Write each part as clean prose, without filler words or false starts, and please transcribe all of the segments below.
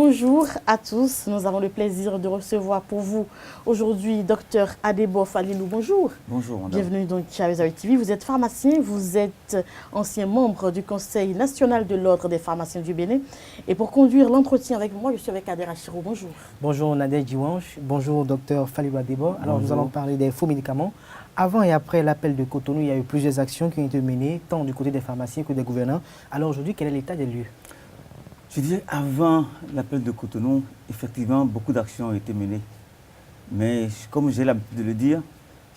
Bonjour à tous, nous avons le plaisir de recevoir pour vous aujourd'hui Dr Adebo Falilou. Bonjour. Bonjour, madame. Bienvenue donc à Wezawi TV. Vous êtes pharmacien, vous êtes ancien membre du Conseil national de l'Ordre des pharmaciens du Bénin. Et pour conduire l'entretien avec moi, je suis avec Kader Achiro. Bonjour. Bonjour Nader Djiwanche, bonjour Dr Falilou Adebo. Alors nous allons parler des faux médicaments. Avant et après l'appel de Cotonou, il y a eu plusieurs actions qui ont été menées, tant du côté des pharmaciens que des gouvernants. Alors aujourd'hui, quel est l'état des lieux? Je dirais, avant l'appel de Cotonou, effectivement, beaucoup d'actions ont été menées. Mais comme j'ai l'habitude de le dire,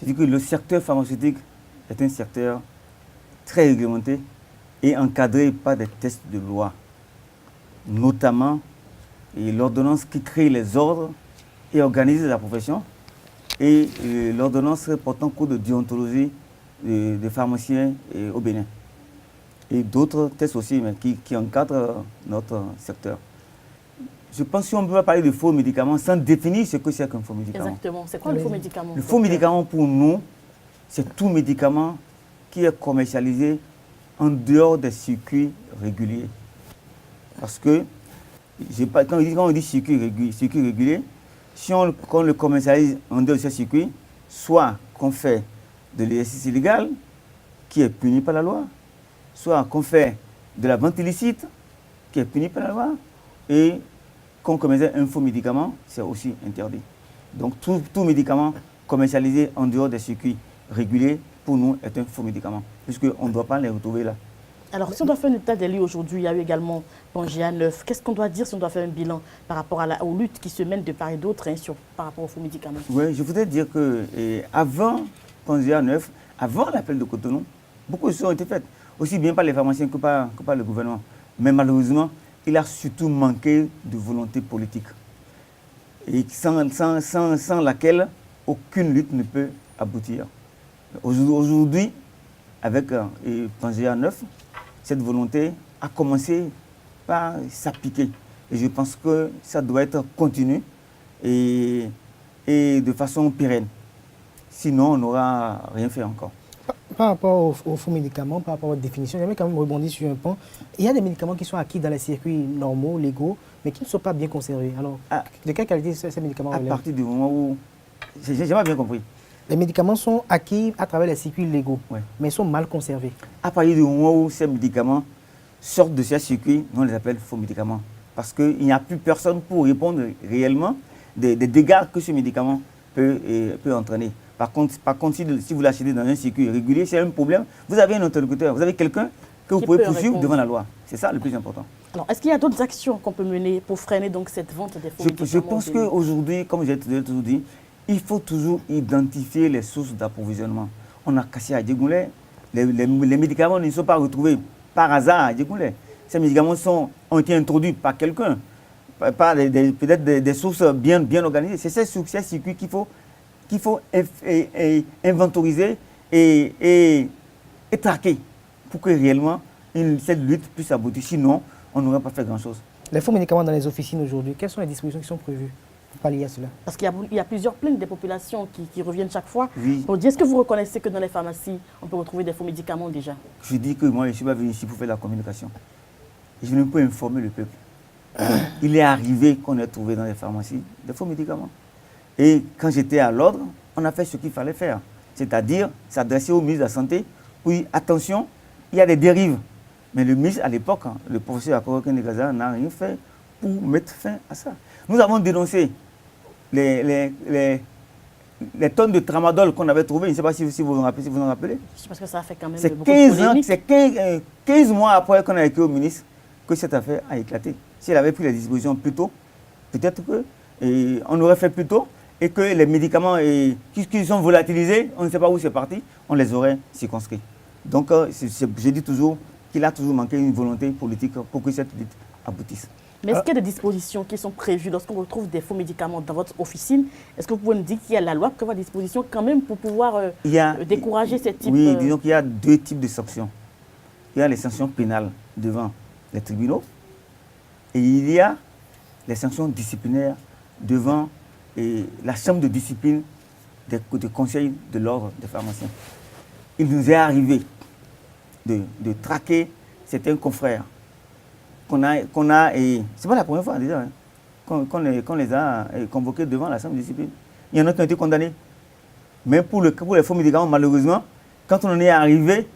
je dis que le secteur pharmaceutique est un secteur très réglementé et encadré par des textes de loi, notamment l'ordonnance qui crée les ordres et organise la profession, et l'ordonnance portant cours de déontologie des pharmaciens au Bénin. Et d'autres tests aussi mais qui encadrent notre secteur. Je pense qu'on ne peut pas parler de faux médicaments sans définir ce que c'est qu'un faux médicament. Exactement. C'est quoi le faux médicament? Le faux médicament pour nous, c'est tout médicament qui est commercialisé en dehors des circuits réguliers. Parce que, quand on dit circuit régulier, si on le commercialise en dehors de ces circuits, soit qu'on fait de l'exercice illégal, qui est puni par la loi, soit qu'on fait de la vente illicite, qui est punie par la loi, et qu'on commercialise un faux médicament, c'est aussi interdit. Donc tout médicament commercialisé en dehors des circuits réguliers, pour nous, est un faux médicament, puisqu'on ne doit pas les retrouver là. Alors, si on doit faire un état des lieux aujourd'hui, il y a eu également Pangea 9. Qu'est-ce qu'on doit dire si on doit faire un bilan par rapport aux luttes qui se mènent de part et d'autre par rapport aux faux médicaments? Oui, je voudrais dire que avant Pangea 9, avant l'appel de Cotonou, beaucoup de choses ont été faites, aussi bien par les pharmaciens que par le gouvernement. Mais malheureusement, il a surtout manqué de volonté politique, et sans laquelle aucune lutte ne peut aboutir. Aujourd'hui, avec Pangea 9, cette volonté a commencé par s'appliquer. Et je pense que ça doit être continu et de façon pérenne. Sinon, on n'aura rien fait encore. Par rapport aux faux médicaments, par rapport à votre définition, j'aimerais quand même rebondir sur un point. Il y a des médicaments qui sont acquis dans les circuits normaux, légaux, mais qui ne sont pas bien conservés. Alors, de quelle qualité ces médicaments relèvent? À partir du moment où... J'ai jamais bien compris. Les médicaments sont acquis à travers les circuits légaux, mais ils sont mal conservés. À partir du moment où ces médicaments sortent de ces circuits, on les appelle faux médicaments. Parce qu'il n'y a plus personne pour répondre réellement des dégâts que ce médicament peut entraîner. Par contre, si vous l'achetez dans un circuit régulier, c'est un problème. Vous avez un interlocuteur, vous avez quelqu'un que vous pouvez poursuivre devant la loi. C'est ça le plus important. Alors, est-ce qu'il y a d'autres actions qu'on peut mener pour freiner donc cette vente des faux médicaments? Je pense qu'aujourd'hui, comme j'ai toujours dit, il faut toujours identifier les sources d'approvisionnement. On a cassé à Djegoulé, les médicaments ne sont pas retrouvés par hasard à Djegoulé. Ces médicaments ont été introduits par quelqu'un, peut-être des sources bien organisées. C'est ces circuits qu'il faut inventoriser et traquer pour que réellement cette lutte puisse aboutir. Sinon, on n'aurait pas fait grand-chose. Les faux médicaments dans les officines aujourd'hui, quelles sont les dispositions qui sont prévues pour pallier à cela? Parce qu'il y a plusieurs plaintes des populations qui reviennent chaque fois. Oui. Pour dire, est-ce que vous reconnaissez que dans les pharmacies, on peut retrouver des faux médicaments déjà? Je dis que moi, je ne suis pas venu ici pour faire la communication. Je ne peux informer le peuple. Il est arrivé qu'on ait trouvé dans les pharmacies des faux médicaments. Et quand j'étais à l'ordre, on a fait ce qu'il fallait faire. C'est-à-dire s'adresser au ministre de la Santé. Oui, attention, il y a des dérives. Mais le ministre, à l'époque, le professeur Akoroken Negaza, n'a rien fait pour mettre fin à ça. Nous avons dénoncé les tonnes de tramadol qu'on avait trouvées. Je ne sais pas si vous en rappelez. Parce que ça a fait quand même beaucoup de polémique. C'est 15 mois après qu'on a écrit au ministre que cette affaire a éclaté. S'il avait pris les dispositions plus tôt, peut-être qu'on aurait fait plus tôt, et que les médicaments qui sont volatilisés, on ne sait pas où c'est parti, on les aurait circonscrits. Donc, je dis toujours qu'il a toujours manqué une volonté politique pour que cette lutte aboutisse. Mais est-ce qu'il y a des dispositions qui sont prévues lorsqu'on retrouve des faux médicaments dans votre officine? Est-ce que vous pouvez nous dire qu'il y a la loi qui prévoit des dispositions quand même pour pouvoir décourager ces types? Oui, disons qu'il y a deux types de sanctions. Il y a les sanctions pénales devant les tribunaux et il y a les sanctions disciplinaires devant la chambre de discipline des conseils de l'ordre des pharmaciens. Il nous est arrivé de traquer certains confrères qu'on a et c'est pas la première fois déjà, qu'on les a convoqués devant l'Assemblée de discipline. Il y en a qui ont été condamnés. Mais pour les faux médicaments, malheureusement, quand on en est arrivé,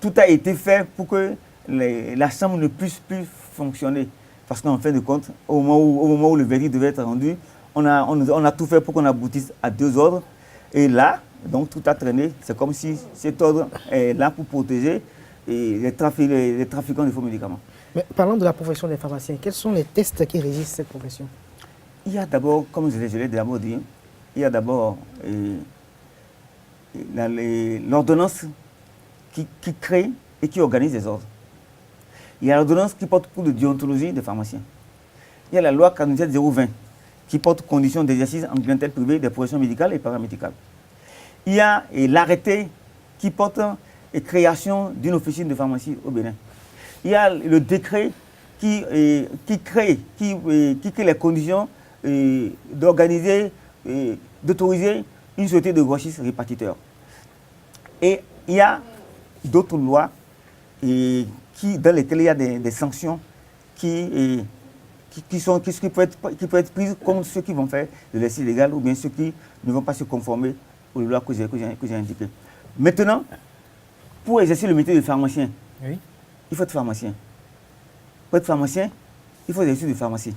tout a été fait pour que la Chambre ne puisse plus fonctionner. Parce qu'en fin de compte, au moment où le verdict devait être rendu, on a tout fait pour qu'on aboutisse à 2 ordres. Et là, donc tout a traîné. C'est comme si cet ordre est là pour protéger les trafiquants de faux médicaments. Mais parlant de la profession des pharmaciens, quels sont les tests qui régissent cette profession? Il y a d'abord, comme je l'ai d'abord dit, il y a d'abord l'ordonnance qui crée et qui organise les ordres. Il y a l'ordonnance qui porte cours de déontologie des pharmaciens. Il y a la loi 47-020 qui porte conditions d'exercice en clientèle privée des professions médicales et paramédicales. Il y a l'arrêté qui porte création d'une officine de pharmacie au Bénin. Il y a le décret qui crée les conditions d'organiser, d'autoriser une société de grossistes répartiteurs. Et il y a d'autres lois dans lesquelles il y a des sanctions qui peuvent être prises contre ceux qui vont faire de l'exercice illégal ou bien ceux qui ne vont pas se conformer aux lois que j'ai indiquées. Maintenant, pour exercer le métier de pharmacien, oui, il faut être pharmacien. Pour être pharmacien, il faut exercer de pharmacie.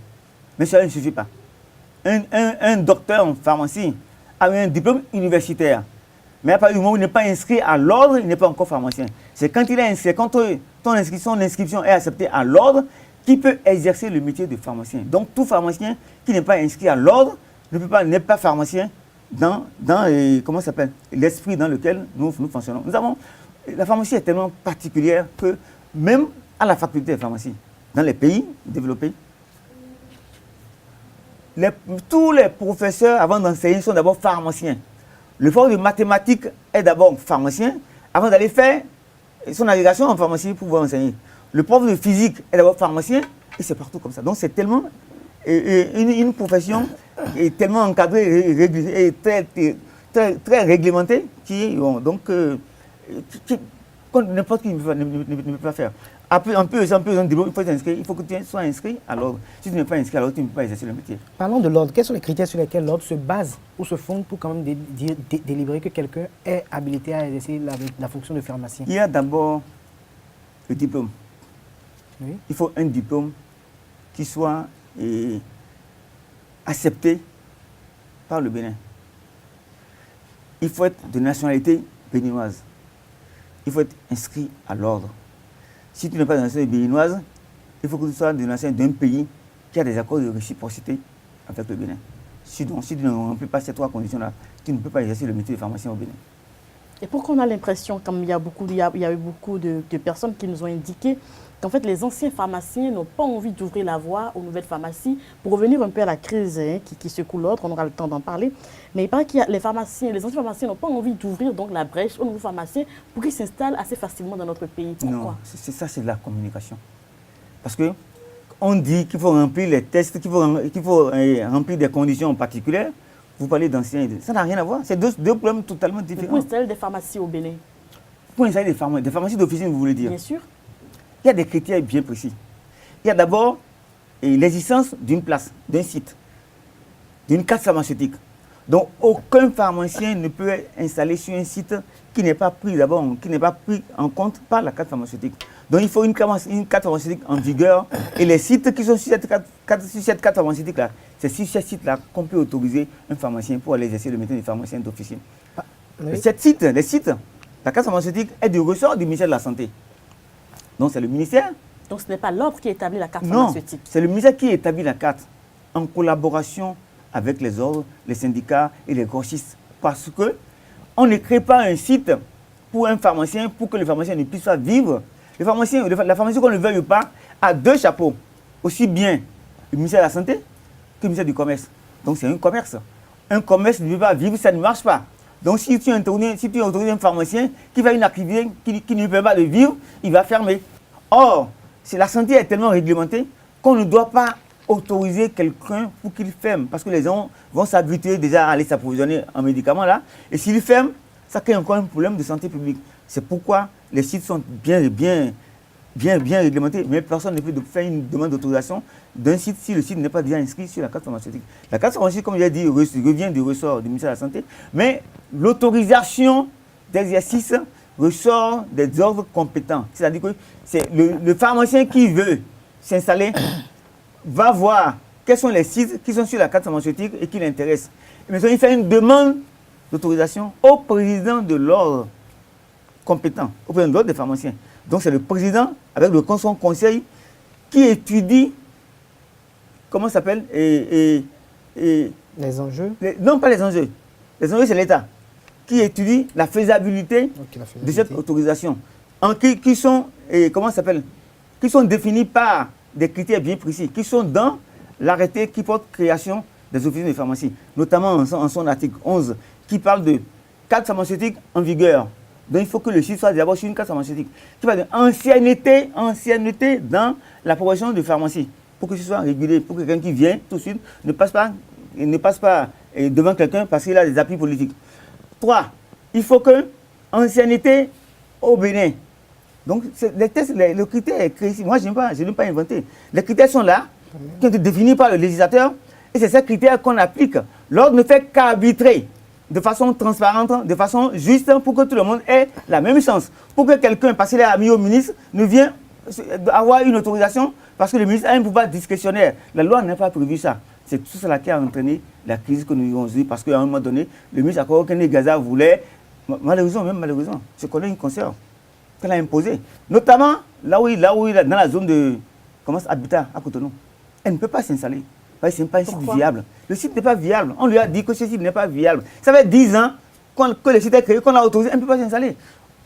Mais cela ne suffit pas. Un docteur en pharmacie a un diplôme universitaire. Mais à partir du moment où il n'est pas inscrit à l'ordre, il n'est pas encore pharmacien. C'est quand il est inscrit, quand son inscription est acceptée à l'ordre, qu'il peut exercer le métier de pharmacien. Donc tout pharmacien qui n'est pas inscrit à l'ordre n'est pas pharmacien dans l'esprit dans lequel nous fonctionnons. La pharmacie est tellement particulière que même à la faculté de pharmacie, dans les pays développés, tous les professeurs avant d'enseigner sont d'abord pharmaciens. Le prof de mathématiques est d'abord pharmacien avant d'aller faire son agrégation en pharmacie pour pouvoir enseigner. Le prof de physique est d'abord pharmacien et c'est partout comme ça. Donc c'est tellement une profession est tellement encadrée et très réglementée que n'importe qui ne peut pas faire. Un peu, il faut que tu sois inscrit à l'ordre. Si tu n'es pas inscrit à l'ordre, tu ne peux pas exercer le métier. Parlons de l'ordre. Quels sont les critères sur lesquels l'ordre se base ou se fonde pour quand même délibérer que quelqu'un est habilité à exercer la fonction de pharmacien? Il y a d'abord le diplôme. Oui. Il faut un diplôme qui soit accepté par le Bénin. Il faut être de nationalité béninoise. Il faut être inscrit à l'ordre. Si tu n'es pas de nationalité béninoise, il faut que tu sois de nationalité d'un pays qui a des accords de réciprocité avec le Bénin. Si tu ne remplis pas ces 3 conditions-là, tu ne peux pas exercer le métier de pharmacien au Bénin. Et pourquoi on a l'impression, comme il y a eu beaucoup de personnes qui nous ont indiqué qu'en fait les anciens pharmaciens n'ont pas envie d'ouvrir la voie aux nouvelles pharmacies, pour revenir un peu à la crise qui secoue l'ordre, on aura le temps d'en parler, mais il paraît que les anciens pharmaciens n'ont pas envie d'ouvrir donc la brèche aux nouveaux pharmaciens pour qu'ils s'installent assez facilement dans notre pays. Pourquoi? Non, c'est de la communication. Parce que on dit qu'il faut remplir les tests, qu'il faut remplir des conditions particulières. Vous parlez d'anciens, ça n'a rien à voir. C'est deux problèmes totalement différents. Pour installer des pharmacies au Bénin? Pour installer des pharmacies d'officine, vous voulez dire? Bien sûr. Il y a des critères bien précis. Il y a d'abord l'existence d'une place, d'un site, d'une carte pharmaceutique. Donc aucun pharmacien ne peut être installé sur un site qui n'est pas pris en compte par la carte pharmaceutique. Donc il faut une carte pharmaceutique en vigueur et les sites qui sont sur cette carte pharmaceutique-là, c'est sur ces sites-là qu'on peut autoriser un pharmacien pour aller exercer le métier de pharmacien d'officine. Oui. Les sites, la carte pharmaceutique est du ressort du ministère de la Santé. Donc c'est le ministère. Donc ce n'est pas l'ordre qui établit la carte pharmaceutique. Non, c'est le ministère qui établit la carte en collaboration avec les ordres, les syndicats et les grossistes. Parce qu'on ne crée pas un site pour un pharmacien pour que le pharmacien ne puisse pas vivre. La pharmacie, qu'on ne veuille pas, a 2 chapeaux. Aussi bien le ministère de la Santé que le ministère du Commerce. Donc c'est un commerce. Un commerce ne peut pas vivre, ça ne marche pas. Donc si tu autorises un pharmacien qui va une activité qui ne peut pas de vivre, il va fermer. Or, la santé est tellement réglementée qu'on ne doit pas autoriser quelqu'un pour qu'il ferme. Parce que les gens vont s'habituer déjà à aller s'approvisionner en médicaments là. Et s'il ferme, ça crée encore un problème de santé publique. C'est pourquoi les sites sont bien bien réglementé, mais personne ne peut faire une demande d'autorisation d'un site si le site n'est pas déjà inscrit sur la carte pharmaceutique. La carte pharmaceutique, comme je l'ai dit, revient du ressort du ministère de la Santé, mais l'autorisation d'exercice ressort des ordres compétents. C'est-à-dire que c'est le pharmacien qui veut s'installer va voir quels sont les sites qui sont sur la carte pharmaceutique et qui l'intéressent. Et maintenant, il fait une demande d'autorisation au président de l'ordre compétent, au président de l'ordre des pharmaciens. Donc c'est le président, avec son conseil, qui étudie, comment ça s'appelle, les enjeux. Non, pas les enjeux. Les enjeux, c'est l'État, qui étudie la faisabilité, de cette autorisation, qui sont, comment ça s'appelle, qui sont définis par des critères bien précis, qui sont dans l'arrêté qui porte création des officines de pharmacie, notamment en son article 11, qui parle de carte pharmaceutique en vigueur. Donc il faut que le site soit d'abord sur une carte pharmaceutique, qui parle d'ancienneté dans la profession de pharmacie, pour que ce soit régulé, pour que quelqu'un qui vient tout de suite ne passe pas devant quelqu'un parce qu'il a des appuis politiques. 3. Il faut que ancienneté au Bénin. Donc les tests, le critère est créé ici. Moi, je n'ai pas inventé. Les critères sont là, qui ont été définis par le législateur, et c'est ces critères qu'on applique. L'ordre ne fait qu'arbitrer de façon transparente, de façon juste, pour que tout le monde ait la même chance. Pour que quelqu'un, parce qu'il est ami au ministre, ne vienne avoir une autorisation, parce que le ministre a un pouvoir discrétionnaire. La loi n'a pas prévu ça. C'est tout cela qui a entraîné la crise que nous vivons aujourd'hui, parce qu'à un moment donné, le ministre Akoro-Kene Gaza voulait, malheureusement, je connais une conserve qu'elle a imposée, notamment là où dans la zone de Habitat à Cotonou. Elle ne peut pas s'installer. Ce n'est pas un site viable. Le site n'est pas viable. On lui a dit que ce site n'est pas viable. Ça fait 10 ans que le site est créé, qu'on l'a autorisé, elle ne peut pas s'installer.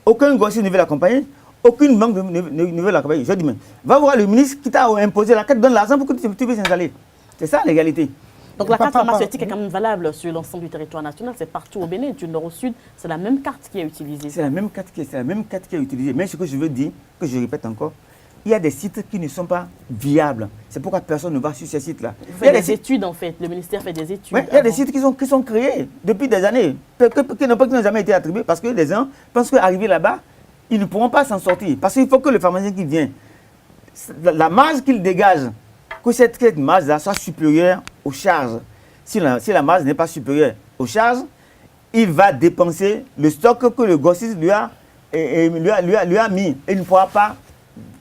Aucun gosse ne veut l'accompagner, aucune banque ne veut l'accompagner. Je dis, mais va voir le ministre qui t'a imposé la carte, donne l'argent pour que tu puisses s'installer. C'est ça l'égalité. Donc la carte pharmaceutique est quand même valable sur l'ensemble du territoire national, c'est partout au Bénin, du nord au sud, c'est la même carte qui est utilisée. C'est la même carte qui est utilisée. Mais ce que je veux dire, que je répète encore, il y a des sites qui ne sont pas viables. C'est pourquoi personne ne va sur ces sites-là. Il y a des études en fait, le ministère fait des études. Oui, il y a des sites qui sont créés depuis des années, qui n'ont jamais été attribués parce que les gens pensent qu'arriver là-bas, ils ne pourront pas s'en sortir. Parce qu'il faut que le pharmacien qui vient, la marge qu'il dégage, que cette marge-là soit supérieure aux charges. Si la marge n'est pas supérieure aux charges, il va dépenser le stock que le grossiste lui a mis et il ne pourra pas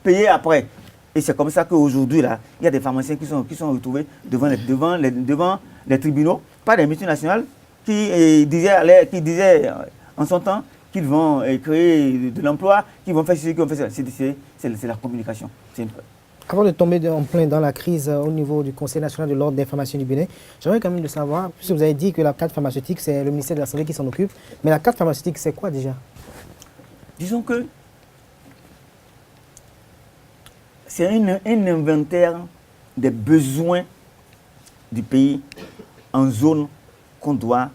payer après. Et c'est comme ça qu'aujourd'hui, il y a des pharmaciens qui sont retrouvés devant les tribunaux, pas des multinationales, qui disaient en son temps qu'ils vont créer de l'emploi, qu'ils vont faire ceci, qu'ils vont faire ça. C'est la communication. Avant de tomber en plein dans la crise au niveau du Conseil national de l'ordre des pharmaciens du Bénin, j'aimerais quand même de savoir, puisque vous avez dit que la carte pharmaceutique, c'est le ministère de la Santé qui s'en occupe, mais la carte pharmaceutique, c'est quoi déjà? Disons que c'est un inventaire des besoins du pays en zone qu'on doit,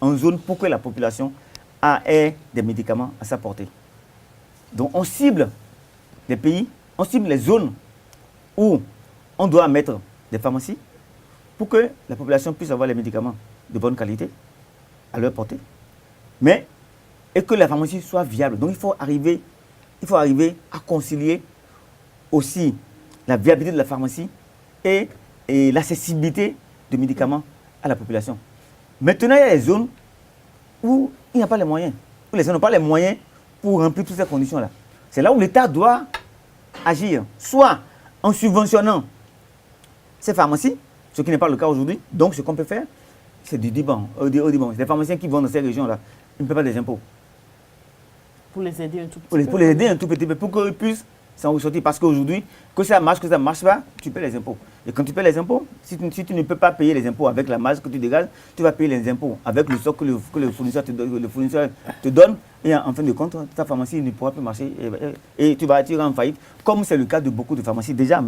en zone pour que la population ait des médicaments à sa portée. Donc on cible les pays, on cible les zones où on doit mettre des pharmacies pour que la population puisse avoir les médicaments de bonne qualité à leur portée, et que la pharmacie soit viable. Donc il faut arriver à concilier aussi la viabilité de la pharmacie et l'accessibilité de médicaments à la population. Maintenant, il y a des zones où il n'y a pas les moyens, où les gens n'ont pas les moyens pour remplir toutes ces conditions-là. C'est là où l'État doit agir, soit en subventionnant ces pharmacies, ce qui n'est pas le cas aujourd'hui. Donc, ce qu'on peut faire, c'est du diban. Les pharmaciens qui vont dans ces régions-là, ils ne paient pas des impôts. Pour les aider un tout petit peu. Pour les aider un tout petit peu, pour qu'ils puissent s'en ressortir. Parce qu'aujourd'hui, que ça marche pas, tu paies les impôts. Et quand tu paies les impôts, si tu ne peux pas payer les impôts avec la marge que tu dégages, tu vas payer les impôts avec le stock que le fournisseur te donne. Et en fin de compte, ta pharmacie ne pourra plus marcher et tu vas tirer en faillite, comme c'est le cas de beaucoup de pharmacies déjà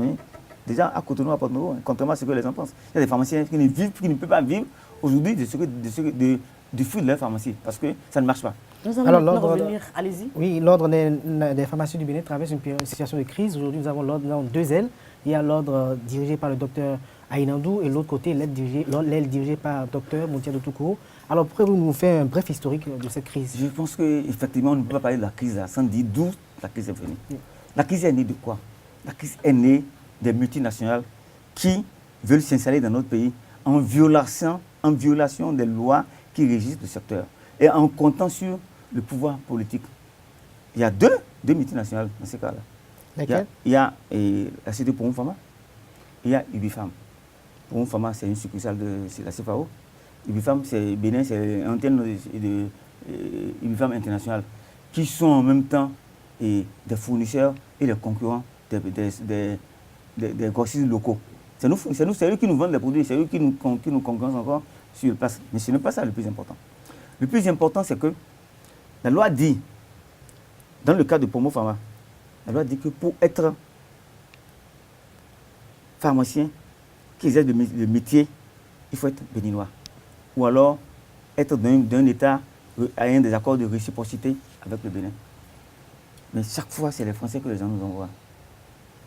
à Cotonou, à Porto-Novo, contrairement à ce que les gens pensent. Il y a des pharmaciens qui ne peuvent pas vivre aujourd'hui du fruit de leur pharmacie, parce que ça ne marche pas. Nous allons revenir, allez-y. Oui, l'ordre des pharmacies du Bénin traverse une situation de crise. Aujourd'hui, nous avons l'ordre dans deux ailes. Il y a l'ordre dirigé par le docteur Aïnandou et l'autre côté, l'aile dirigée par le docteur Moutiadou Toukourou. Alors, pourriez-vous nous faire un bref historique de cette crise? Je pense qu'effectivement, on ne peut pas parler de la crise sans dire d'où la crise est venue. La crise est née de quoi? La crise est née des multinationales qui veulent s'installer dans notre pays en violation des lois qui régissent le secteur et en comptant sur le pouvoir politique. Il y a deux multinationales dans ces cas-là. Lesquelles? Il y a la Société Poumon Pharma, il y a Ubifam. Poumon Pharma, c'est une succursale de la CFAO. Ubifam, c'est Bénin, c'est l'antenne de Ubifam International, qui sont en même temps des fournisseurs et les concurrents des grossistes locaux. C'est eux qui nous vendent les produits, c'est eux qui nous concurrencent encore sur le place. Mais ce n'est pas ça le plus important. Le plus important, c'est que la loi dit, dans le cas de Poumon Pharma, la loi dit que pour être pharmacien qui exerce le métier, il faut être béninois. Ou alors être d'un État ayant des accords de réciprocité avec le Bénin. Mais chaque fois, c'est les Français que les gens nous envoient.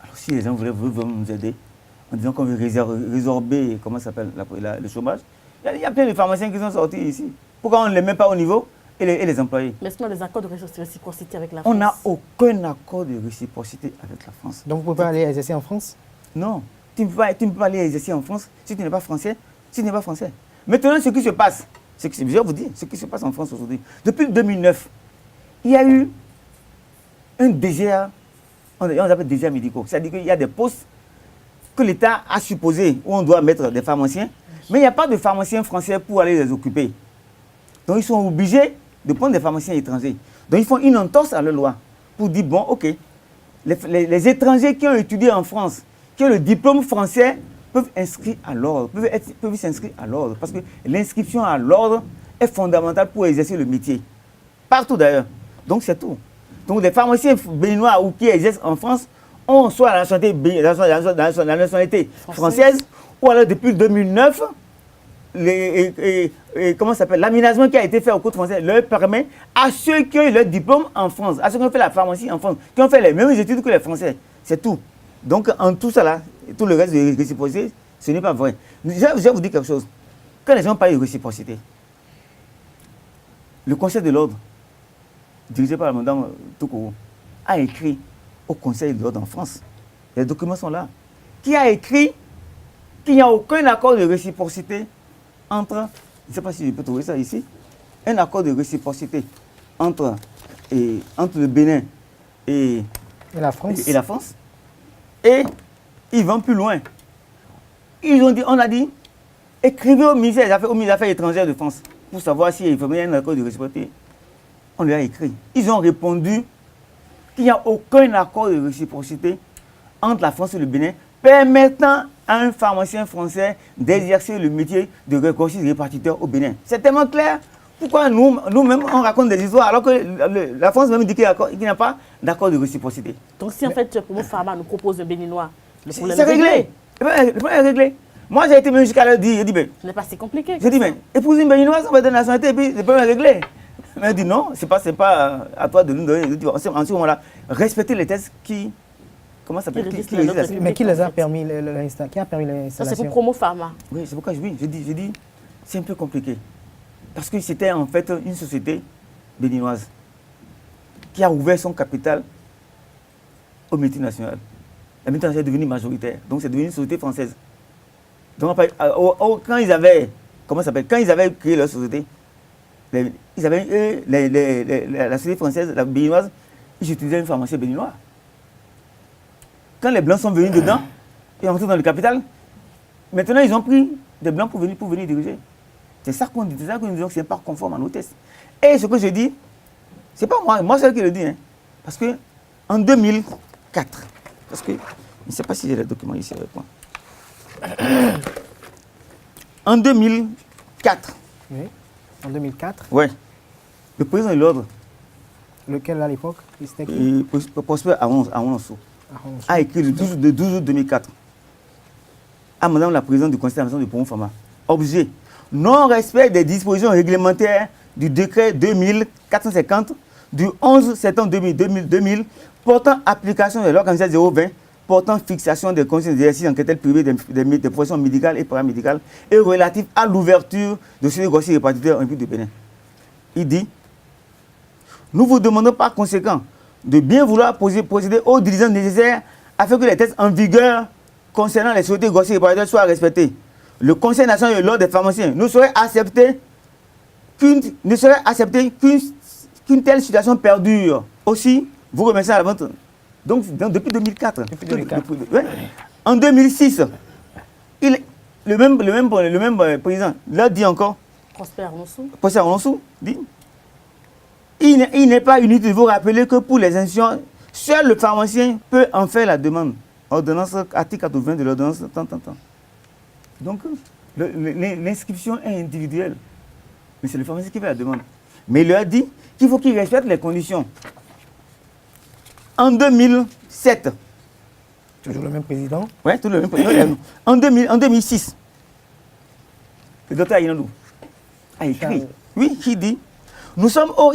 Alors si les gens veulent nous aider, en disant qu'on veut résorber, comment ça s'appelle, le chômage, il y a plein de pharmaciens qui sont sortis ici. Pourquoi on ne les met pas au niveau et les employés? Mais est-ce qu'on a des accords de réciprocité avec la France? On n'a aucun accord de réciprocité avec la France. Donc vous ne pouvez pas aller exercer en France? Non, tu ne peux pas aller exercer en France si tu n'es pas français, Maintenant, ce qui se passe, je vais vous dire, ce qui se passe en France aujourd'hui, depuis 2009, il y a eu un désert, on appelle désert médicaux. C'est-à-dire qu'il y a des postes que l'État a supposé où on doit mettre des pharmaciens, mais il n'y a pas de pharmaciens français pour aller les occuper. Donc ils sont obligés de prendre des pharmaciens étrangers. Donc ils font une entorse à leur loi pour dire, bon, ok, les étrangers qui ont étudié en France, qui ont le diplôme français, peuvent s'inscrire à l'ordre, parce que l'inscription à l'ordre est fondamentale pour exercer le métier. Partout d'ailleurs. Donc c'est tout. Donc les pharmaciens béninois ou qui exercent en France ont soit la nationalité française, ou alors depuis 2009, l'aménagement qui a été fait au Code français leur permet à ceux qui ont eu leur diplôme en France, à ceux qui ont fait la pharmacie en France, qui ont fait les mêmes études que les Français. C'est tout. Donc en tout ça là, tout le reste de réciprocité, ce n'est pas vrai. Je vais vous dire quelque chose. Quand les gens parlent de réciprocité, le Conseil de l'ordre, dirigé par la madame Toukourou, a écrit au Conseil de l'ordre en France, les documents sont là, qui a écrit qu'il n'y a aucun accord de réciprocité entre, je ne sais pas si je peux trouver ça ici, un accord de réciprocité entre le Bénin et la France. Et ils vont plus loin. On a dit, écrivez au ministère des Affaires étrangères de France pour savoir s'il y a un accord de réciprocité. On lui a écrit. Ils ont répondu qu'il n'y a aucun accord de réciprocité entre la France et le Bénin permettant à un pharmacien français d'exercer le métier de grossiste répartiteur au Bénin. C'est tellement clair. Pourquoi nous-mêmes, on raconte des histoires alors que la France même dit qu'il n'y a pas d'accord de réciprocité? Donc si en fait Poumon Pharma nous propose un béninois, le problème c'est réglé. Le problème est réglé. Moi j'ai été même jusqu'à leur dire, ce n'est pas si compliqué. J'ai dit, mais épouser une béninoise, on va donner la nationalité et puis le problème est réglé. Mais elle dit non, c'est pas à toi de nous donner. En ce moment-là, respecter les tests qui. Comment ça s'appelle? Mais qui les a permis l'installation? Qui a permis l'installation? Ça c'est pour Poumon Pharma. Oui, c'est pourquoi je dis, c'est un peu compliqué. Parce que c'était en fait une société béninoise qui a ouvert son capital aux multinationales. La multinationale est devenue majoritaire, donc c'est devenu une société française. Donc quand ils avaient, quand ils avaient créé leur société, ils avaient la société française, la béninoise, ils utilisaient une pharmacie béninoise. Quand les Blancs sont venus dedans, ils sont rentrés dans le capital, maintenant ils ont pris des Blancs pour venir diriger. C'est ça qu'on dit, c'est ça que nous disons que ce n'est pas conforme à nos tests. Et ce que je dis, ce n'est pas moi c'est eux qui le dis. Hein, parce que en 2004, parce que je ne sais pas si j'ai les documents ici avec moi. En 2004. Oui, en 2004. Oui. Le président de l'ordre. Lequel à l'époque? Prosper Awonso a écrit le 12 août 2004 à madame la présidente du conseil d'administration de Poumon Pharma. Objet. Non-respect des dispositions réglementaires du décret 2450 du 11 septembre 2000 portant application de l'organisation 020 portant fixation des conditions d'exercice en capital privé des professions médicales et paramédicales et relatif à l'ouverture de ces grossiers répartiteurs en République du Bénin. Il dit, nous vous demandons par conséquent de bien vouloir procéder aux diligences nécessaires afin que les textes en vigueur concernant les sociétés grossières et réparatoires soient respectés. Le Conseil national de l'ordre des pharmaciens ne saurait accepter qu'une telle situation perdure. Aussi, vous remerciez à la vente. Donc depuis 2004. En 2006, le même président l'a dit encore. Prosper Alonso dit il n'est pas inutile de vous rappeler que pour les institutions, seul le pharmacien peut en faire la demande. Ordonnance, article 80 de l'ordonnance, Donc, l'inscription est individuelle. Mais c'est le pharmacien qui fait la demande. Mais il leur a dit qu'il faut qu'il respecte les conditions. En 2007. Toujours le même président? Oui, toujours le même président. En 2006, le docteur Ayinadou a écrit. Oui, il dit, nous sommes au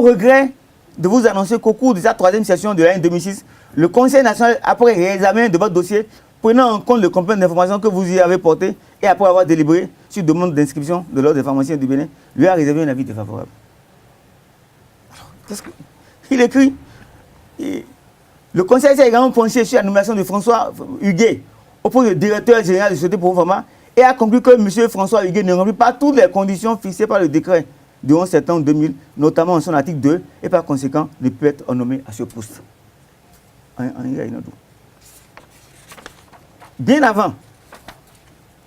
regret de vous annoncer qu'au cours de sa troisième session de l'année 2006, le Conseil national, après réexamen de votre dossier, prenant en compte le complément d'information que vous y avez porté et après avoir délibéré sur demande d'inscription de l'ordre des pharmaciens du Bénin, lui a réservé un avis défavorable. Alors, il écrit, le Conseil s'est également penché sur la nomination de François Huguet au poste de directeur général de Société pour Pharma et a conclu que M. François Huguet ne remplit pas toutes les conditions fixées par le décret du 11 septembre 2000, notamment en son article 2, et par conséquent ne peut être nommé à ce poste. Bien avant,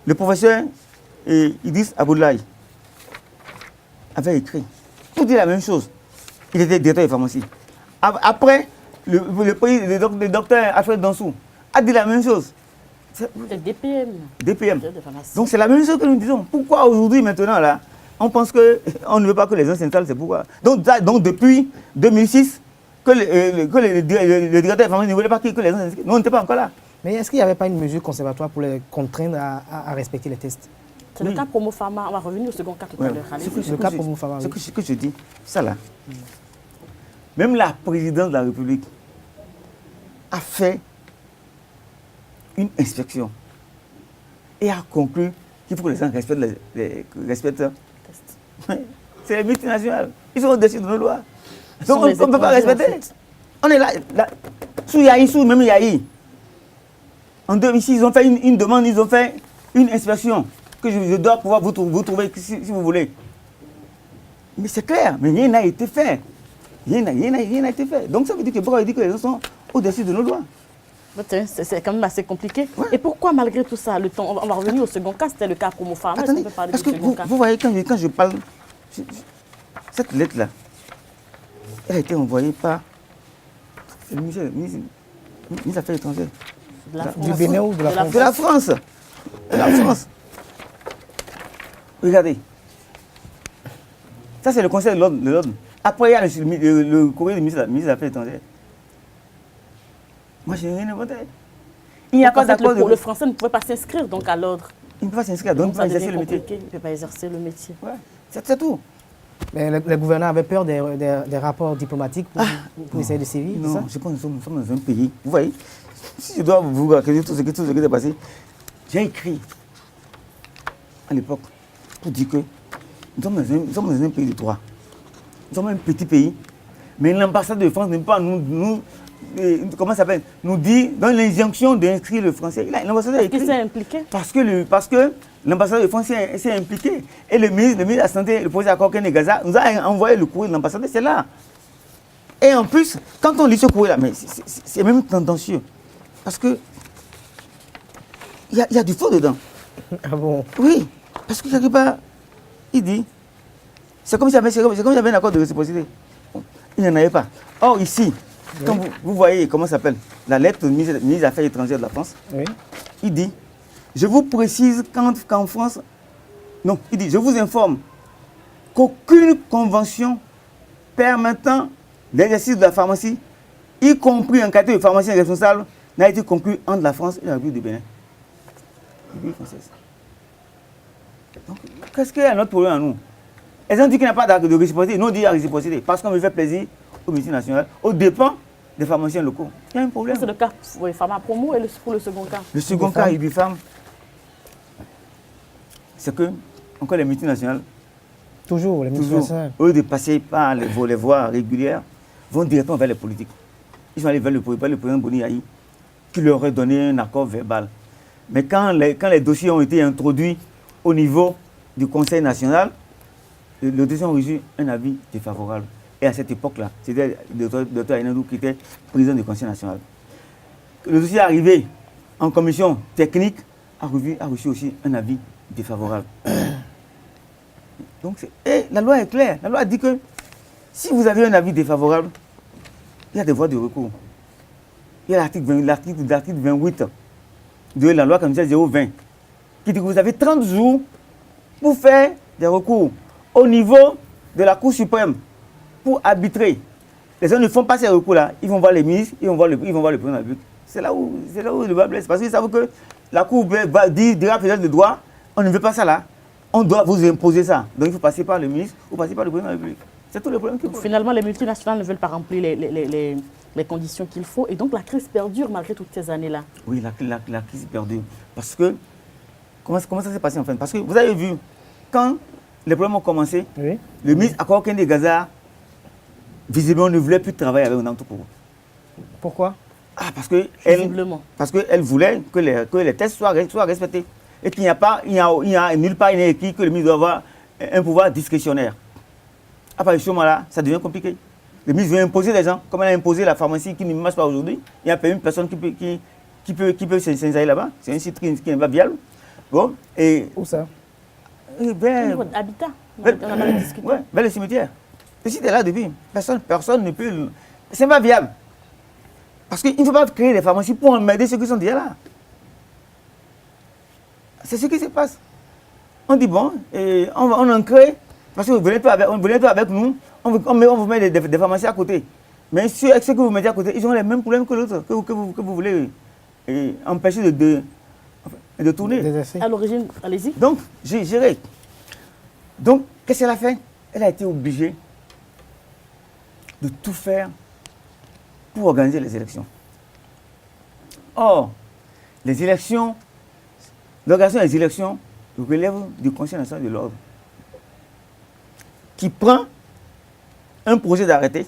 le professeur Idriss Aboulaye avait écrit pour dire la même chose. Il était directeur de pharmacie. Après, le docteur Alfred Dansou a dit la même chose. C'est DPM. DPM. Donc c'est la même chose que nous disons. Pourquoi aujourd'hui, maintenant, là, on pense qu'on ne veut pas que les gens s'installent, c'est pourquoi. Donc depuis 2006, que le directeur de pharmacie ne voulait pas que les gens s'inscrivent. Nous, on n'était pas encore là. Mais est-ce qu'il n'y avait pas une mesure conservatoire pour les contraindre à respecter les tests? C'est le cas Promo Pharma. On va revenir au second cas tout à l'heure. Le cas Promo Pharma. Ce que je dis, ça là. Même la présidente de la République a fait une inspection et a conclu qu'il faut que les gens respectent c'est les multinationales. Ils sont au-dessus de nos lois. Donc on ne peut pas respecter. On est là. Sous Yahi, sous même Yahi. En 2006, ils ont fait une demande, ils ont fait une inspection que je dois pouvoir vous trouver si vous voulez. Mais c'est clair, mais rien n'a été fait. Rien n'a été fait. Donc ça veut dire que pourquoi il dit que les gens sont au-dessus de nos lois? C'est quand même assez compliqué. Ouais. Et pourquoi, malgré tout ça, le temps, on va revenir au second cas, c'était le cas Promo Pharma. Attendez, parce que vous voyez, quand je parle, cette lettre-là, elle a été envoyée par le ministre des Affaires étrangères. Du Bénin ou de la France? De la France. De la France. Regardez. Ça, c'est le Conseil de l'ordre. Après, il y a le courrier du ministre des Affaires étrangères. Moi, je n'ai rien inventé. Il n'y a pas d'accord. Le français ne pouvait pas s'inscrire donc à l'ordre. Il ne peut pas s'inscrire, donc il ne peut pas exercer le métier. Il ne peut pas exercer le métier. Ouais. C'est tout. Mais le gouverneur avait peur des rapports diplomatiques pour essayer de sévir. Non, je pense que nous sommes dans un pays. Vous voyez, si je dois vous raconter tout ce qui s'est passé, j'ai écrit à l'époque pour dire que nous sommes dans un pays de droit. Nous sommes un petit pays, mais l'ambassade de France ne peut pas comment ça s'appelle, nous dit, dans l'injonction d'inscrire le français. L'ambassadeur a écrit. Qui s'est impliqué? Parce que l'ambassadeur de France s'est impliqué. Et le ministre de la Santé, le professeur Akokene Gaza, nous a envoyé le courrier de l'ambassadeur, c'est là. Et en plus, quand on lit ce courrier-là, mais c'est même tendancieux. Parce que il y a du faux dedans. Ah bon? Oui, parce que quelque part, il dit, c'est comme s'il y avait un accord de réciprocité. Il n'y en avait pas. Or, ici, quand vous voyez comment ça s'appelle, la lettre du ministre des Affaires étrangères de la France, il dit, je vous précise qu'en France, non, il dit, je vous informe qu'aucune convention permettant l'exercice de la pharmacie, y compris en qualité de pharmacien responsable, n'a été conclue entre la France et la République du Bénin. La République française. Donc, qu'est-ce qu'il y a notre problème à nous? Elles ont dit qu'il n'y a pas de réciprocité, nous on dit la réciprocité, parce qu'on veut faire plaisir aux multinationales, aux dépens des pharmaciens locaux. Il y a un problème. C'est le cas Pharma Promo et pour le second cas. Le second cas, Ibifam, c'est que, encore les multinationales, Toujours, les ministres nationaux. Eux, de passer par les voies régulières, vont directement vers les politiques. Ils sont allés vers le président Boni Yahi, qui leur a donné un accord verbal. Mais quand les dossiers ont été introduits au niveau du Conseil national, le dossier a reçu un avis défavorable. Et à cette époque-là, c'était le docteur Aïnadou qui était président du Conseil national. Le dossier est arrivé en commission technique, a reçu aussi un avis défavorable. Donc, et la loi est claire. La loi dit que si vous avez un avis défavorable, il y a des voies de recours. Il y a l'article 28 de la loi communautaire 020 qui dit que vous avez 30 jours pour faire des recours au niveau de la Cour suprême pour arbitrer. Les gens ne font pas ces recours-là. Ils vont voir les ministres, ils vont voir le président de la République. C'est là où le bas blesse. Parce qu'ils savent que la Cour dira peut-être le droit, on ne veut pas ça là. On doit vous imposer ça. Donc il faut passer par le ministre ou passer par le président de la République. C'est tout le problème qu'il faut. Finalement, les multinationales ne veulent pas remplir les conditions qu'il faut. Et donc la crise perdure malgré toutes ces années-là. Oui, la crise perdure. Parce que, comment ça s'est passé en fait? Parce que vous avez vu, quand les problèmes ont commencé, oui, le ministre Akor Kende Gaza, visiblement, ne voulait plus travailler avec Onam Toukourou. Pourquoi? Parce qu'elle voulait que les tests soient respectés. Et qu'il n'y a nulle part une équipe que le ministre doit avoir un pouvoir discrétionnaire. À partir de ce moment-là, ça devient compliqué. Le ministre veut imposer les gens, comme elle a imposé la pharmacie qui ne marche pas aujourd'hui. Il n'y a pas une personne qui peut s'installer là-bas. C'est un site qui n'est pas viable. Bon, et où ça? Vers Habitat. On en a discuté. Ouais, vers le cimetière. Le site est là depuis. Personne ne peut. C'est pas viable. Parce qu'il ne faut pas créer des pharmacies pour emmerder ceux qui sont déjà là. C'est ce qui se passe. On dit bon, on en crée, parce que vous venez pas avec nous, on vous met des pharmacies à côté. Mais ceux que vous mettez à côté, ils ont les mêmes problèmes que l'autre, que vous voulez empêcher de tourner. À l'origine, allez-y. Donc, j'ai géré. Donc, qu'est-ce qu'elle a fait? Elle a été obligée de tout faire pour organiser les élections. Or, l'organisation des élections relève du Conseil national de l'ordre, qui prend un projet d'arrêté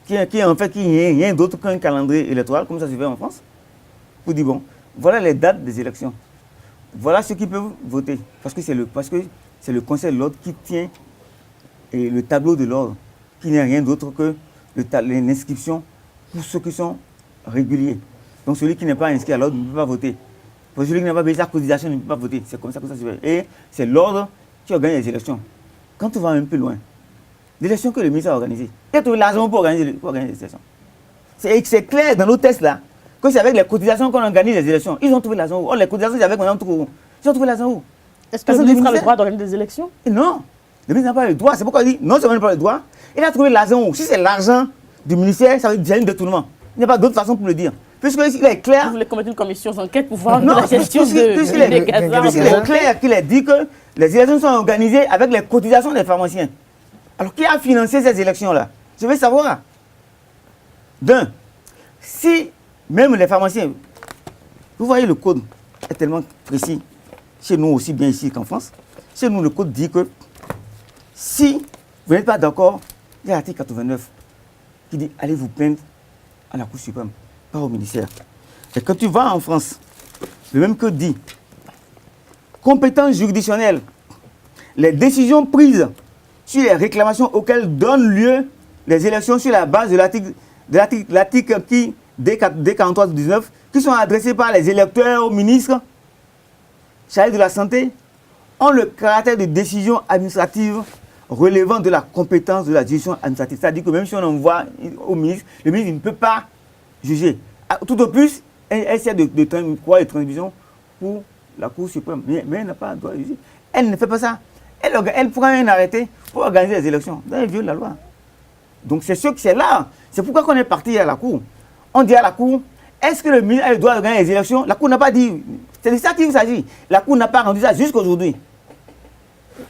qui n'est rien d'autre qu'un calendrier électoral, comme ça se fait en France, pour dire bon, voilà les dates des élections, voilà ceux qui peuvent voter, parce que c'est le Conseil de l'ordre qui tient le tableau de l'ordre, qui n'est rien d'autre que l'inscription pour ceux qui sont réguliers. Donc celui qui n'est pas inscrit à l'ordre ne peut pas voter. Pour celui qui n'a pas payé sa cotisation ne peut pas voter. C'est comme ça que ça se fait. Et c'est l'ordre qui organise les élections. Quand on va un peu loin, l'élection que le ministre a organisée, il a trouvé l'argent pour organiser les élections. C'est clair dans nos tests là, que c'est avec les cotisations qu'on organise les élections. Ils ont trouvé l'argent où? Oh, les cotisations, c'est avec Mme Toukourou. Ils ont trouvé l'argent où? Est-ce que le ministre a le droit d'organiser des élections? Non. Le ministre n'a pas le droit. C'est pourquoi il dit non seulement il n'a pas le droit, il a trouvé l'argent où? Si c'est l'argent du ministère, ça veut dire un détournement. Il n'y a pas d'autre façon pour le dire. Puisqu'il est clair. Vous voulez commettre une commission d'enquête pour voir la gestion puisqu'il est clair qu'il a dit que les élections sont organisées avec les cotisations des pharmaciens. Alors, qui a financé ces élections-là? Je veux savoir. D'un, si même les pharmaciens, vous voyez, le code est tellement précis, chez nous aussi bien ici qu'en France. Chez nous, le code dit que si vous n'êtes pas d'accord, il y a l'article 89 qui dit allez vous plaindre à la Cour suprême, pas au ministère. Et quand tu vas en France, le même code dit compétence juridictionnelle, les décisions prises sur les réclamations auxquelles donnent lieu les élections sur la base de l'article qui D43-19, qui sont adressées par les électeurs aux ministres chargés de la santé, ont le caractère de décision administrative relevant de la compétence de la juridiction administrative. C'est-à-dire que même si on envoie au ministre, le ministre ne peut pas juger. Tout au plus, elle essaie de transmission pour la Cour suprême. Mais elle n'a pas le droit de juger. Elle ne fait pas ça. Elle prend un arrêté pour organiser les élections. Elle viole la loi. Donc c'est là. C'est pourquoi on est parti à la Cour. On dit à la Cour, est-ce que le ministre a le droit d'organiser les élections? La Cour n'a pas dit. C'est de ça qu'il s'agit. La Cour n'a pas rendu ça jusqu'à aujourd'hui.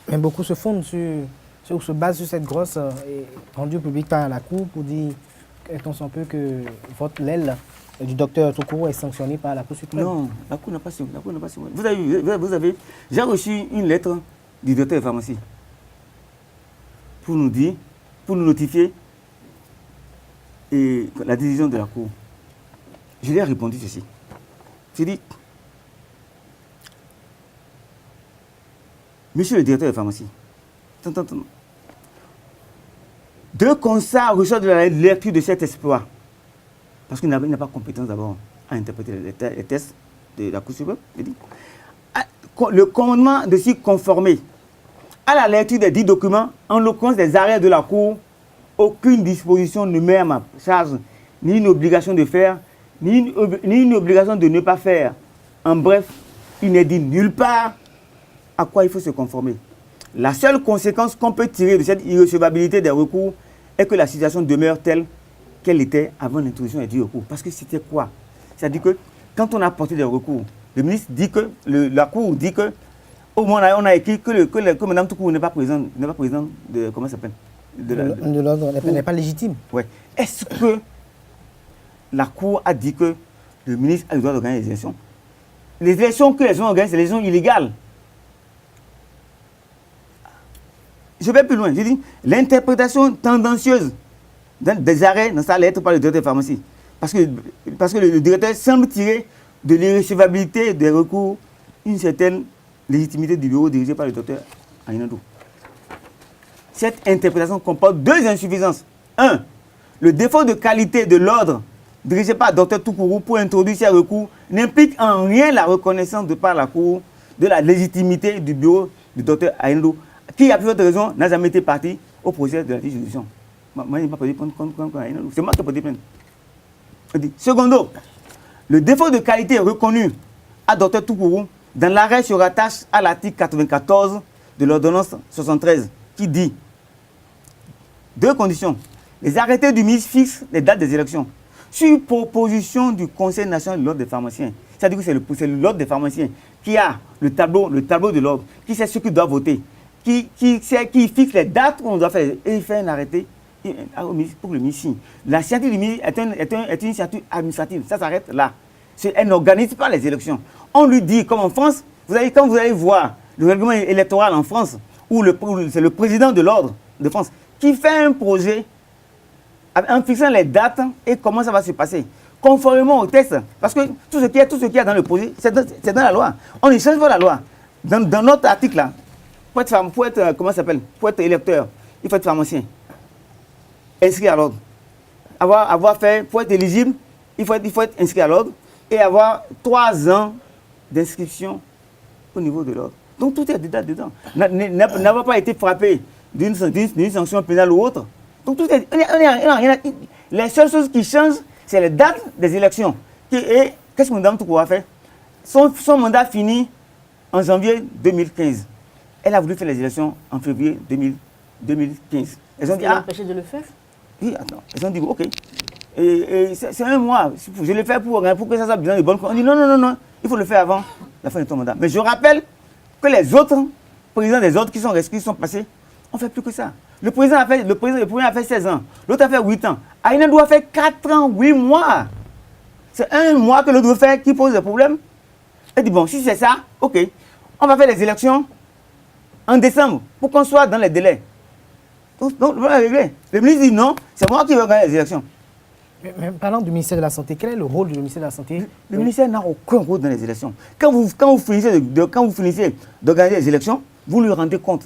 Mais beaucoup se fondent se basent sur cette grosse rendue publique par la Cour pour dire qu'on peut que votre l'aile du docteur Toukourou est sanctionné par la Cour suprême. Non, la Cour n'a pas sanctionné. Vous avez j'ai reçu une lettre du directeur de pharmacie pour nous dire, pour nous notifier la décision de la Cour. Je lui ai répondu ceci. J'ai dit, monsieur le directeur de pharmacie, deux constats ressortent de la lecture de cet exploit. Parce qu'il n'a pas compétence d'abord à interpréter les tests de la Cour suprême. J'ai dit, le commandement de s'y conformer à la lecture des 10 documents, en l'occurrence des arrêts de la Cour, aucune disposition ne met à ma charge ni une obligation de faire, ni une obligation de ne pas faire. En bref, il n'est dit nulle part à quoi il faut se conformer. La seule conséquence qu'on peut tirer de cette irrecevabilité des recours est que la situation demeure telle qu'elle était avant l'introduction des 10 recours. Parce que c'était quoi? C'est-à-dire que quand on a porté des recours, le ministre dit que, la Cour dit que, au moins on a écrit que Mme Toukourou n'est pas présidente de, comment ça s'appelle? De l'ordre, elle n'est pas légitime. Ouais. Est-ce que la Cour a dit que le ministre a le droit de gagner les élections? Les élections que les gens ont gagnées, c'est les élections illégales. Je vais plus loin. Je dis l'interprétation tendancieuse des arrêts dans sa lettre par le directeur de pharmacie. Parce que le directeur semble tirer de l'irrecevabilité des recours une certaine légitimité du bureau dirigé par le docteur Aïnadou. Cette interprétation comporte deux insuffisances. Un, le défaut de qualité de l'ordre dirigé par le Dr Toukourou pour introduire ces recours n'implique en rien la reconnaissance de par la Cour de la légitimité du bureau du Dr Aïnadou, qui, à plusieurs raisons, n'a jamais été parti au procès de la juridiction. Moi, je n'ai pas pris contre Aïnadou. C'est moi qui ai porté plainte. Secondo, le défaut de qualité est reconnu à Dr Toukourou dans l'arrêt se rattache à l'article 94 de l'ordonnance 73 qui dit deux conditions. Les arrêtés du ministre fixent les dates des élections sur proposition du Conseil national de l'ordre des pharmaciens. C'est-à-dire que c'est l'ordre des pharmaciens qui a le tableau de l'ordre, qui sait ce qu'il doit voter, qui fixe les dates où on doit faire, et il fait un arrêté pour le ministre. La signature du ministre est une signature administrative, ça s'arrête là. Elle n'organise pas les élections. On lui dit, comme en France, quand vous allez voir le règlement électoral en France, où c'est le président de l'ordre de France qui fait un projet en fixant les dates et comment ça va se passer, conformément au texte. Parce que tout ce qu'il y a dans le projet, c'est dans la loi. On ne change pas la loi. Dans notre article là, pour être électeur, il faut être pharmacien, inscrit à l'ordre. Pour être éligible, il faut être inscrit à l'ordre et avoir 3 ans d'inscription au niveau de l'ordre. Donc tout est dedans. N'avoir pas été frappé d'une sanction pénale ou autre. Donc tout est... Les seules choses qui changent, c'est les dates des élections. Et qu'est-ce que Mme Toukourou a fait? Son mandat finit en janvier 2015. Elle a voulu faire les élections en février 2015. Elles ont dit, empêché de le faire? Oui, attends. Elles ont dit, ok. Et c'est un mois. Je le fais pour que ça soit bien de bonne. On dit non, il faut le faire avant la fin de ton mandat. Mais je rappelle que les autres présidents des autres qui sont restés, qui sont passés, on ne fait plus que ça. Le premier a fait 16 ans, l'autre a fait 8 ans. Aïnadou a fait 4 ans, 8 mois. C'est un mois que l'autre veut faire qui pose des problèmes. Elle dit, bon, si c'est ça, ok, on va faire les élections en décembre pour qu'on soit dans les délais. Donc, le ministre dit non, c'est moi qui vais gagner les élections. Mais parlant du ministère de la Santé, quel est le rôle du ministère de la Santé? Le ministère n'a aucun rôle dans les élections. Quand vous finissez d'organiser les élections, vous lui rendez compte.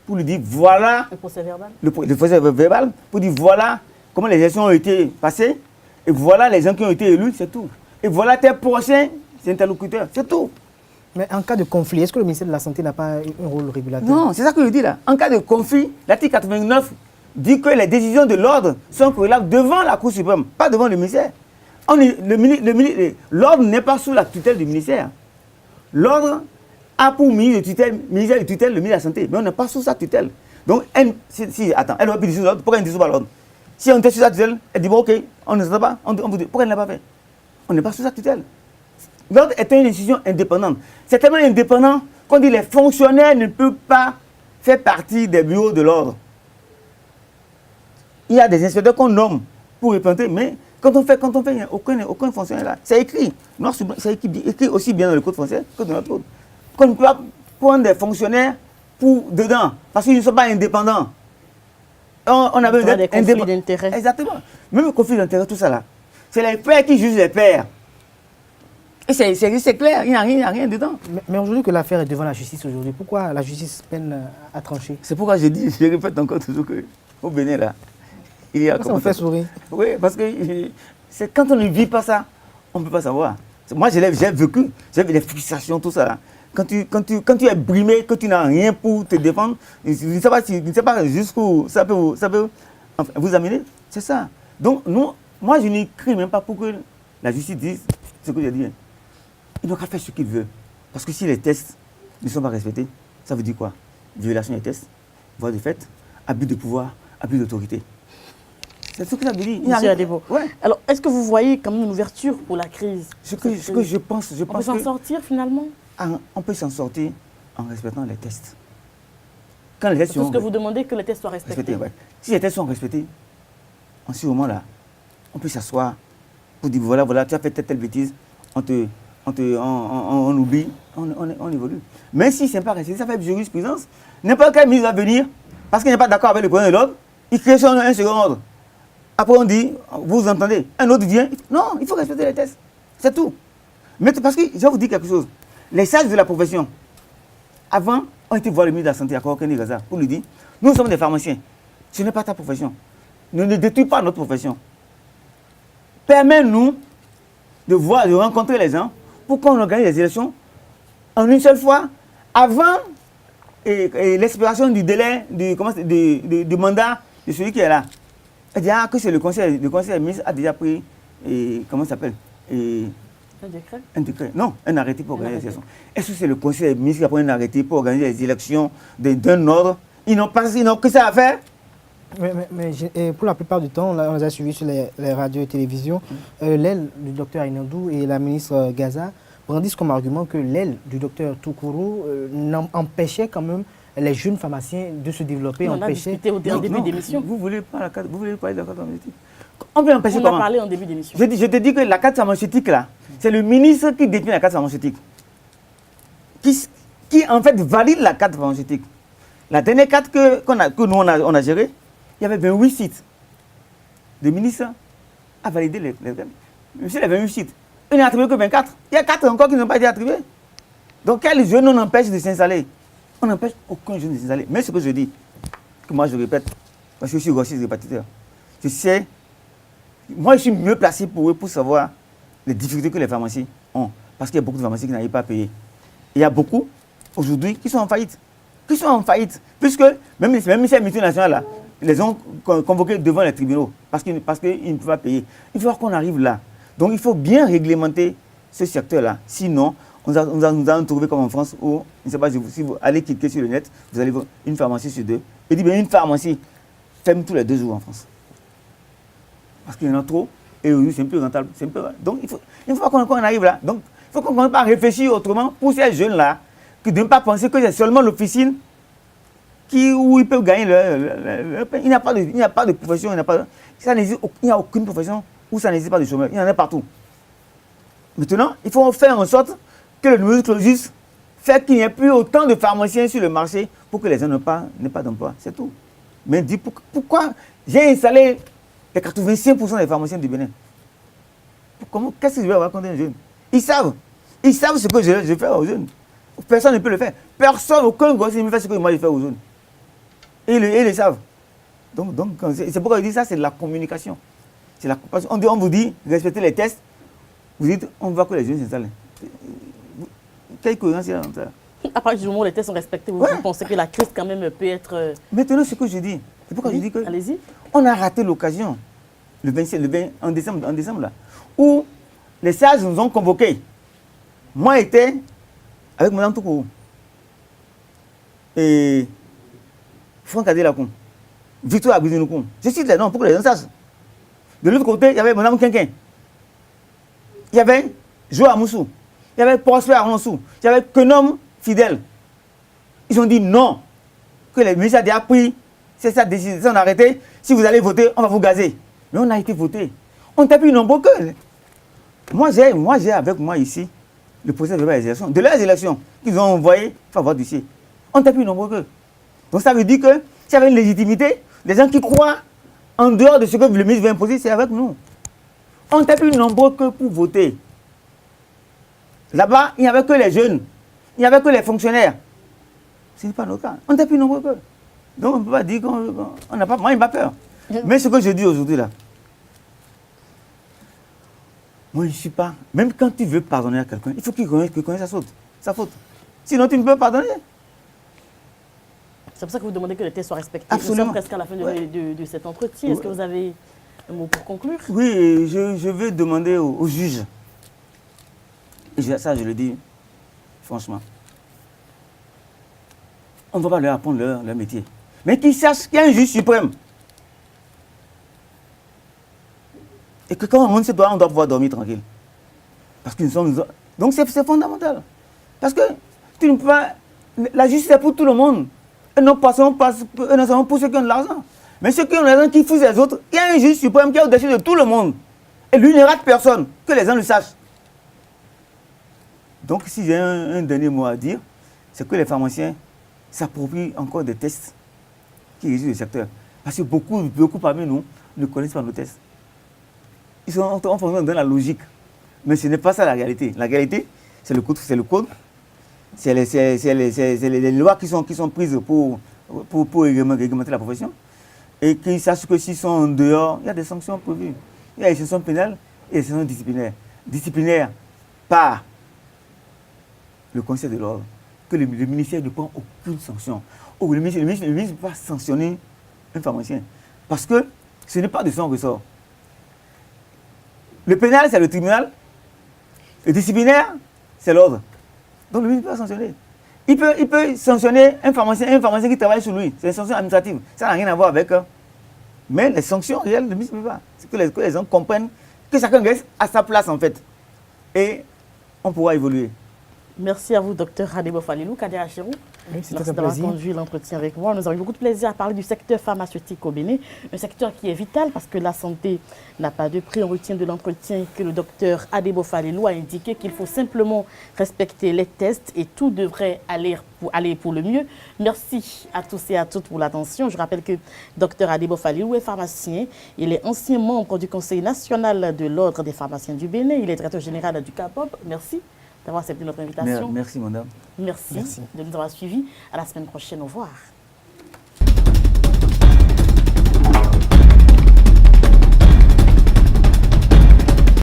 Pour lui dire, voilà... Le procès verbal. Le procès verbal, pour dire, voilà comment les élections ont été passées, et voilà les gens qui ont été élus, c'est tout. Et voilà tes prochains interlocuteurs, c'est tout. Mais en cas de conflit, est-ce que le ministère de la Santé n'a pas un rôle régulateur? Non, c'est ça que je dis là. En cas de conflit, l'article 89 dit que les décisions de l'ordre sont corrélables devant la Cour suprême, pas devant le ministère. L'ordre n'est pas sous la tutelle du ministère. L'ordre a pour ministère de tutelle le ministre de la Santé, mais on n'est pas sous sa tutelle. Donc, attends, elle doit plus dissoudre l'ordre, pourquoi elle ne dissout pas l'ordre? Si on était sous sa tutelle, elle dit, bon, ok, on ne sait pas, on vous dit, pourquoi elle ne l'a pas fait? On n'est pas sous sa tutelle. L'ordre est une décision indépendante. C'est tellement indépendant qu'on dit les fonctionnaires ne peuvent pas faire partie des bureaux de l'ordre. Il y a des inspecteurs qu'on nomme pour représenter, mais quand on fait, il n'y a aucun fonctionnaire là. C'est écrit. C'est écrit aussi bien dans le code français que dans notre code. Qu'on ne peut pas prendre des fonctionnaires dedans, parce qu'ils ne sont pas indépendants. On a besoin d'être indépendants. Exactement. Même le conflit d'intérêt, tout ça là. C'est les pères qui jugent les pères. Et c'est clair, il n'y a rien dedans. Mais aujourd'hui que l'affaire est devant la justice aujourd'hui, pourquoi la justice peine à trancher? C'est pourquoi je répète encore toujours qu'au Bénin là, il y a... Ça me fait sourire. Oui, parce que c'est quand on ne vit pas ça, on ne peut pas savoir. Moi j'ai vécu, j'ai vu les frustrations, tout ça là. Quand tu es brimé, que tu n'as rien pour te défendre, je ne sais pas jusqu'où ça peut vous amener. C'est ça. Donc moi je n'y crie même pas pour que la justice dise ce que j'ai dit. Il n'ont qu'à faire ce qu'il veut. Parce que si les tests ne sont pas respectés, ça veut dire quoi? Violation des tests, voie de fait, abus de pouvoir, abus d'autorité. C'est ce que ça veut dire. Monsieur Adebo. Ouais. Alors, est-ce que vous voyez comme une ouverture pour la crise? Ce que je pense on peut s'en sortir finalement? On peut s'en sortir en respectant les tests. Quand les tests sont... ce que vous demandez, que les tests soient respectés. Ouais. Si les tests sont respectés, en ce moment-là, on peut s'asseoir pour dire voilà, tu as fait telle bêtise, on oublie, on évolue. Mais si ce n'est pas respecté, ça fait jurisprudence. N'importe quelle mise à venir, parce qu'il n'est pas d'accord avec le point de l'ordre, il crée sur un second ordre. Après on dit, vous entendez, un autre vient, non, il faut respecter les tests. C'est tout. Mais parce que je vais vous dire quelque chose. Les sages de la profession, avant, ont été voir le ministre de la Santé à Kouakeni Gaza pour lui dire, nous sommes des pharmaciens, ce n'est pas ta profession. Ne détruis pas notre profession. Permets-nous de rencontrer les gens pour qu'on organise les élections en une seule fois, avant l'expiration du délai du mandat de celui qui est là. Elle dit que c'est le conseil des ministres a déjà pris, comment ça s'appelle? Un décret? Un décret. Non, un arrêté pour organiser les élections. Est-ce que c'est le conseil des ministres qui a pris un arrêté pour organiser les élections d'un ordre? Ils n'ont que ça à faire. Mais pour la plupart du temps, on les a suivis sur les radios et télévisions. L'aile du docteur Ainandou et la ministre Gaza brandissent comme argument que l'aile du docteur Toukourou empêchait quand même les jeunes pharmaciens de se développer. On a discuté au début d'émission. Vous voulez parler de la carte pharmaceutique? On peut empêcher comment? On a parlé en début d'émission. Je te dis que la carte pharmaceutique là, c'est le ministre qui détient la carte pharmaceutique. Qui en fait valide la carte pharmaceutique. La dernière carte que nous on a gérée, il y avait 28 sites. Le ministre a validé les monsieur, il y avait 28 sites. Il n'a attribué que 24. Il y a 4 encore qui n'ont pas été attribués. Donc quel jeune on empêche de s'installer? On n'empêche aucun jeune de s'installer. Mais ce que je dis, que moi je répète, parce que je suis grossiste répartiteur, je sais, moi je suis mieux placé pour eux pour savoir les difficultés que les pharmacies ont. Parce qu'il y a beaucoup de pharmacies qui n'arrivent pas à payer. Et il y a beaucoup aujourd'hui qui sont en faillite. Puisque même si la multinationale là, les ont convoqués devant les tribunaux parce qu'ils ne peuvent pas payer. Il faut qu'on arrive là. Donc il faut bien réglementer ce secteur-là. Sinon, nous allons trouver comme en France où, je ne sais pas si vous allez cliquer sur le net, vous allez voir une pharmacie sur 2. Et dit bien une pharmacie ferme tous les 2 jours en France. Parce qu'il y en a trop et aujourd'hui c'est un peu rentable. Donc il faut qu'on arrive là. Donc il faut qu'on commence à réfléchir autrement pour ces jeunes-là, que de ne pas penser que c'est seulement l'officine où ils peuvent gagner leur pain. Il n'y a pas de profession, il n'y a aucune profession où ça n'existe pas de chômeurs. Il y en a partout. Maintenant, il faut faire en sorte que le nouveau closure fait qu'il n'y ait plus autant de pharmaciens sur le marché pour que les gens n'aient pas d'emploi. C'est tout. Mais dis pourquoi j'ai installé les 85% des pharmaciens du Bénin? Qu'est-ce que je vais raconter aux jeunes? Ils savent ce que je fais aux jeunes. Personne ne peut le faire. Aucun grossiste ne peut faire ce que moi je fais aux jeunes. Et ils le savent. Donc c'est pourquoi je dis ça, c'est de la communication. On vous dit, respectez les tests. Vous dites, on voit que les jeunes s'installent. Quelle cohérence il y a dans ça? À partir du moment où les tests sont respectés, vous pensez que la crise quand même peut être... Maintenant, ce que je dis, c'est pourquoi je dis que... Allez-y. On a raté l'occasion, en décembre là, où les sages nous ont convoqués. Moi, j'étais avec Mme Toukourou et Franck Adélacon, Victor Abidinoukoum. Je cite les noms pour que les gens sachent. De l'autre côté, il y avait Mme Quinquin. Il y avait Joe Amoussou. Il y avait Prosper Arnonsou. Il y avait Kenom Fidèle. Ils ont dit non. Que les ministres ont déjà pris, c'est sa décision, on a arrêté. Si vous allez voter, on va vous gazer. Mais on a été voté. On t'a plus nombreux que. Moi, j'ai avec moi ici le procès de leurs élections. De leurs élections qu'ils ont envoyé, il faut avoir dossier. On n'était plus nombreux qu'eux. Donc ça veut dire que s'il y avait une légitimité, les gens qui croient en dehors de ce que le ministre veut imposer, c'est avec nous. On n'était plus nombreux que pour voter. Là-bas, il n'y avait que les jeunes, il n'y avait que les fonctionnaires. Ce n'est pas notre cas. On n'était plus nombreux qu'eux. Donc on ne peut pas dire qu'on n'a pas... Moi, il m'a peur. Mais ce que je dis aujourd'hui là, moi, je ne suis pas... Même quand tu veux pardonner à quelqu'un, il faut qu'il connaisse sa faute. Sinon, tu ne peux pas pardonner. C'est pour ça que vous demandez que les textes soient respectés. Absolument. Nous sommes presque à la fin de cet entretien. Est-ce que vous avez un mot pour conclure? Oui, je vais demander aux juges. Et ça, je le dis franchement. On ne va pas leur apprendre leur métier. Mais qu'ils sachent qu'il y a un juge suprême. Et que quand on monte ce doigt, on doit pouvoir dormir tranquille. Parce que nous sommes... Donc c'est fondamental. Parce que tu ne peux pas... La justice est pour tout le monde. Et non pas seulement pour ceux qui ont de l'argent. Mais ceux qui ont de l'argent, qui foutent les autres, il y a un juge suprême qui est au-dessus de tout le monde. Et lui ne rate personne. Que les gens le sachent. Donc si j'ai un dernier mot à dire, c'est que les pharmaciens s'approprient encore des tests qui régissent le secteur. Parce que beaucoup parmi nous ne connaissent pas nos tests. Ils sont en fonction de la logique. Mais ce n'est pas ça la réalité. La réalité, c'est le code. C'est les lois qui sont prises pour réglementer la profession. Et qu'ils sachent que s'ils sont en dehors, il y a des sanctions prévues. Il y a des sanctions pénales et des sanctions disciplinaires. Disciplinaires par le Conseil de l'ordre. Que le ministère ne prend aucune sanction. Le ministre ne peut pas sanctionner un pharmacien. Parce que ce n'est pas de son ressort. Le pénal, c'est le tribunal. Le disciplinaire, c'est l'ordre. Donc le ministre peut sanctionner. Il peut sanctionner un pharmacien qui travaille sur lui. C'est une sanction administrative. Ça n'a rien à voir avec... Mais les sanctions réelles, le ministre ne peut pas. C'est que les gens comprennent que chacun reste à sa place, en fait. Et on pourra évoluer. Merci à vous, Dr Hadebo Falilou, Kader Achirou. Merci d'avoir conduit l'entretien avec moi. Nous avons eu beaucoup de plaisir à parler du secteur pharmaceutique au Bénin, un secteur qui est vital parce que la santé n'a pas de prix. On retient de l'entretien que le docteur Hadebo Falilou a indiqué qu'il faut simplement respecter les tests et tout devrait aller pour le mieux. Merci à tous et à toutes pour l'attention. Je rappelle que Dr Hadebo Falilou est pharmacien. Il est ancien membre du Conseil national de l'Ordre des pharmaciens du Bénin. Il est directeur général du CAPOP. Merci d'avoir accepté notre invitation. Merci, madame. Merci de nous avoir suivis. À la semaine prochaine. Au revoir.